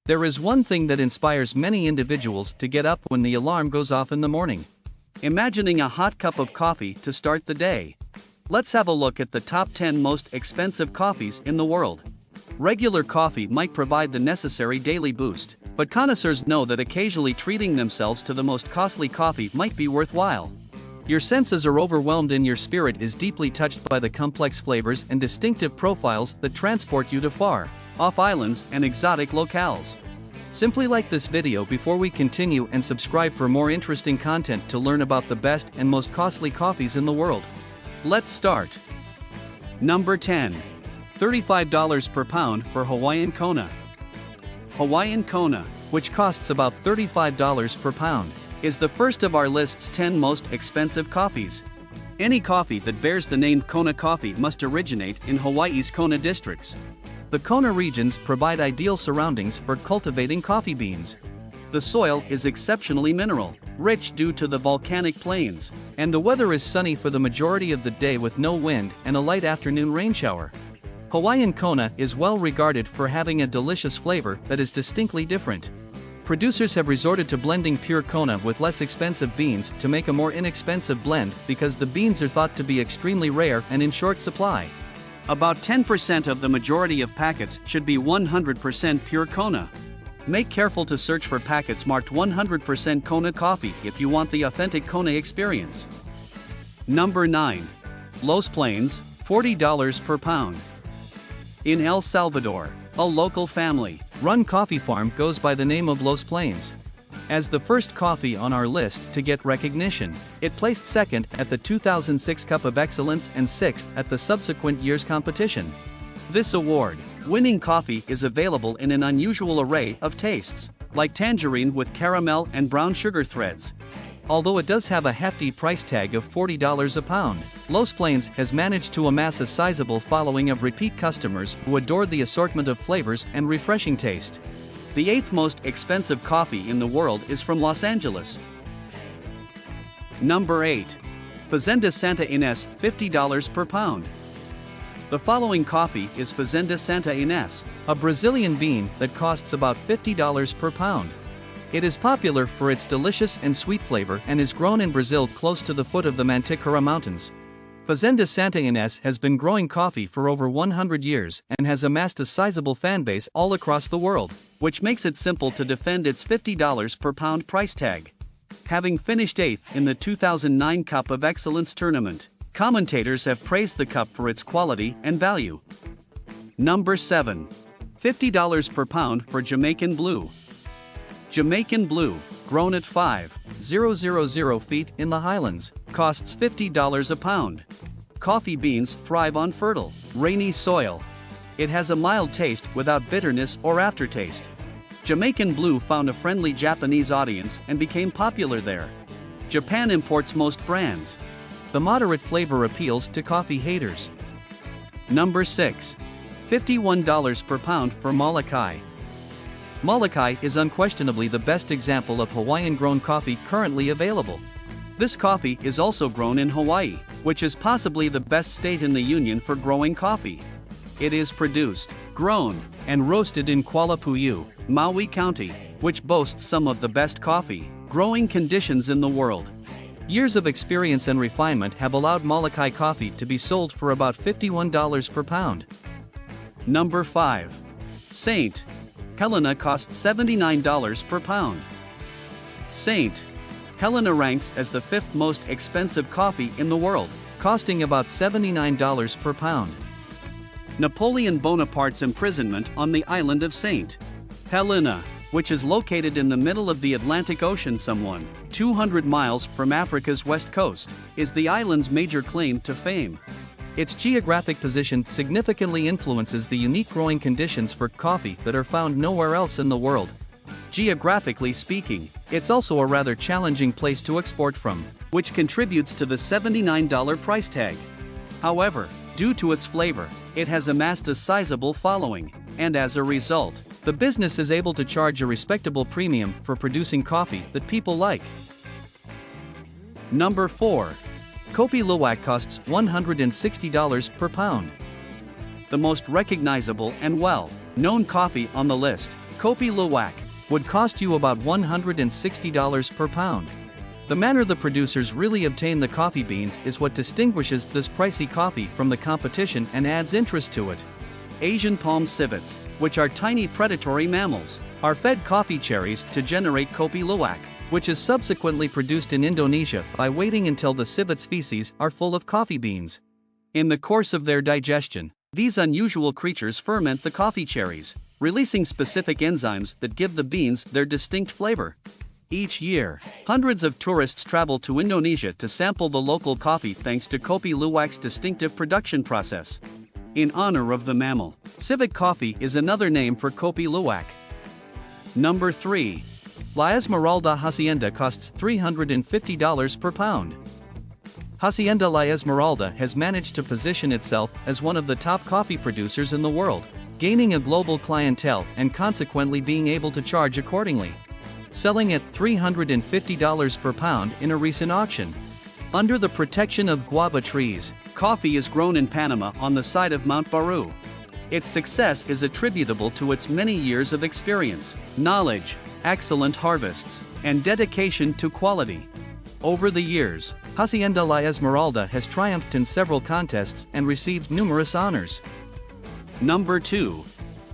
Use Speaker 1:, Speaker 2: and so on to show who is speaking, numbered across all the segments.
Speaker 1: There is one thing that inspires many individuals to get up when the alarm goes off in the morning. Imagining a hot cup of coffee to start the day. Let's have a look at the top 10 most expensive coffees in the world. Regular coffee might provide the necessary daily boost, but connoisseurs know that occasionally treating themselves to the most costly coffee might be worthwhile. Your senses are overwhelmed and your spirit is deeply touched by the complex flavors and distinctive profiles that transport you to far off islands and exotic locales. Simply like this video before we continue and subscribe for more interesting content to learn about the best and most costly coffees in the world. Let's start. Number 10. $35 per pound for Hawaiian Kona. Hawaiian Kona, which costs about $35 per pound, is the first of our list's 10 most expensive coffees. Any coffee that bears the name Kona Coffee must originate in Hawaii's Kona districts. The Kona regions provide ideal surroundings for cultivating coffee beans. The soil is exceptionally mineral rich due to the volcanic plains, and the weather is sunny for the majority of the day with no wind and a light afternoon rain shower. Hawaiian Kona is well regarded for having a delicious flavor that is distinctly different. Producers have resorted to blending pure Kona with less expensive beans to make a more inexpensive blend because the beans are thought to be extremely rare and in short supply. About 10% of the majority of packets should be 100% pure Kona. Make careful to search for packets marked 100% Kona Coffee if you want the authentic Kona experience. Number 9. Los Plains, $40 per pound. In El Salvador, a local family-run coffee farm goes by the name of Los Plains. As the first coffee on our list to get recognition, it placed second at the 2006 Cup of Excellence and sixth at the subsequent year's competition. This award-winning coffee is available in an unusual array of tastes, like tangerine with caramel and brown sugar threads. Although it does have a hefty price tag of $40 a pound, Los Plains has managed to amass a sizable following of repeat customers who adore the assortment of flavors and refreshing taste. The 8th most expensive coffee in the world is from Los Angeles. Number 8. Fazenda Santa Ynez, $50 per pound. The following coffee is Fazenda Santa Ynez, a Brazilian bean that costs about $50 per pound. It is popular for its delicious and sweet flavor and is grown in Brazil close to the foot of the Mantiqueira Mountains. Fazenda Santa Ynez has been growing coffee for over 100 years and has amassed a sizable fanbase all across the world, which makes it simple to defend its $50 per pound price tag. Having finished 8th in the 2009 Cup of Excellence tournament, commentators have praised the cup for its quality and value. Number 7. $50 per pound for Jamaican Blue. Jamaican Blue, grown at 5,000 feet in the highlands, costs $50 a pound. Coffee beans thrive on fertile, rainy soil. It has a mild taste without bitterness or aftertaste. Jamaican Blue found a friendly Japanese audience and became popular there. Japan imports most brands. The moderate flavor appeals to coffee haters. Number 6. $51 per pound for Molokai. Molokai is unquestionably the best example of Hawaiian-grown coffee currently available. This coffee is also grown in Hawaii, which is possibly the best state in the Union for growing coffee. It is produced, grown, and roasted in Kuala Puyu, Maui County, which boasts some of the best coffee growing conditions in the world. Years of experience and refinement have allowed Molokai coffee to be sold for about $51 per pound. Number 5. Saint. Helena costs $79 per pound. Saint Helena ranks as the 5th most expensive coffee in the world, costing about $79 per pound. Napoleon Bonaparte's imprisonment on the island of Saint Helena, which is located in the middle of the Atlantic Ocean some 200 miles from Africa's west coast, is the island's major claim to fame. Its geographic position significantly influences the unique growing conditions for coffee that are found nowhere else in the world. Geographically speaking, it's also a rather challenging place to export from, which contributes to the $79 price tag. However, due to its flavor, it has amassed a sizable following, and as a result, the business is able to charge a respectable premium for producing coffee that people like. Number 4. Kopi Luwak costs $160 per pound. The most recognizable and well-known coffee on the list, Kopi Luwak would cost you about $160 per pound. The manner the producers really obtain the coffee beans is what distinguishes this pricey coffee from the competition and adds interest to it. Asian palm civets, which are tiny predatory mammals, are fed coffee cherries to generate Kopi Luwak, which is subsequently produced in Indonesia by waiting until the civet's feces are full of coffee beans. In the course of their digestion, these unusual creatures ferment the coffee cherries, releasing specific enzymes that give the beans their distinct flavor. Each year, hundreds of tourists travel to Indonesia to sample the local coffee thanks to Kopi Luwak's distinctive production process. In honor of the mammal, civet coffee is another name for Kopi Luwak. Number 3. La Esmeralda Hacienda costs $350 per pound. Hacienda La Esmeralda has managed to position itself as one of the top coffee producers in the world, gaining a global clientele and consequently being able to charge accordingly, selling at $350 per pound in a recent auction. Under the protection of guava trees, coffee is grown in Panama on the side of Mount Baru. Its success is attributable to its many years of experience, knowledge, excellent harvests, and dedication to quality. Over the years, Hacienda La Esmeralda has triumphed in several contests and received numerous honors. Number 2.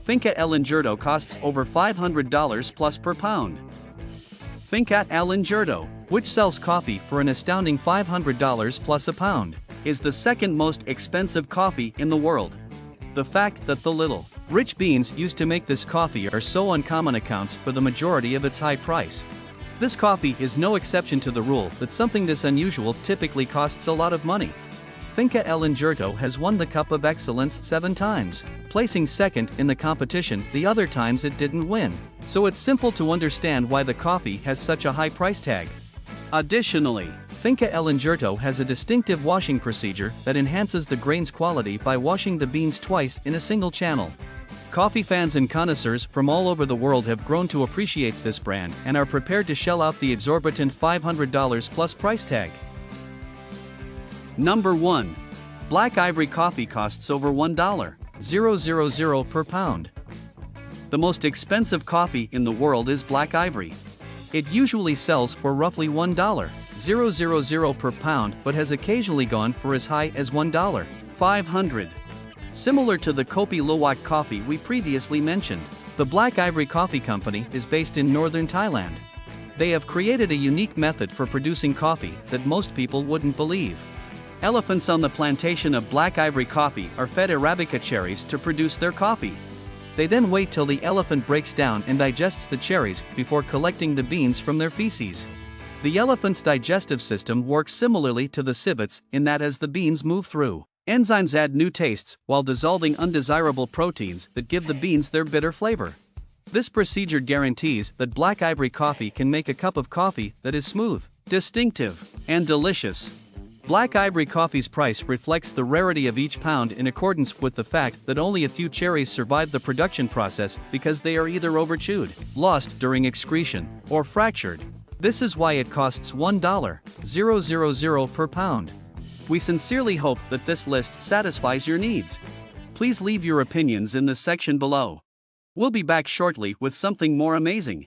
Speaker 1: Finca El Negro costs over $500 plus per pound. Finca El Negro, which sells coffee for an astounding $500 plus a pound, is the second most expensive coffee in the world. The fact that the little, rich beans used to make this coffee are so uncommon accounts for the majority of its high price. This coffee is no exception to the rule that something this unusual typically costs a lot of money. Finca El Negro has won the Cup of Excellence 7 times, placing second in the competition the other times it didn't win, so it's simple to understand why the coffee has such a high price tag. Additionally, Finca El Negro has a distinctive washing procedure that enhances the grain's quality by washing the beans twice in a single channel. Coffee fans and connoisseurs from all over the world have grown to appreciate this brand and are prepared to shell out the exorbitant $500 plus price tag. Number 1. Black Ivory coffee costs over $1.000 per pound. The most expensive coffee in the world is Black Ivory. It usually sells for roughly $1.000 per pound but has occasionally gone for as high as $1.500. Similar to the Kopi Luwak coffee we previously mentioned, the Black Ivory Coffee Company is based in northern Thailand. They have created a unique method for producing coffee that most people wouldn't believe. Elephants on the plantation of Black Ivory coffee are fed Arabica cherries to produce their coffee. They then wait till the elephant breaks down and digests the cherries before collecting the beans from their feces. The elephant's digestive system works similarly to the civets in that as the beans move through, enzymes add new tastes while dissolving undesirable proteins that give the beans their bitter flavor. This procedure guarantees that Black Ivory coffee can make a cup of coffee that is smooth, distinctive, and delicious. Black Ivory coffee's price reflects the rarity of each pound in accordance with the fact that only a few cherries survive the production process because they are either overchewed, lost during excretion, or fractured. This is why it costs $1.000 per pound. We sincerely hope that this list satisfies your needs. Please leave your opinions in the section below. We'll be back shortly with something more amazing.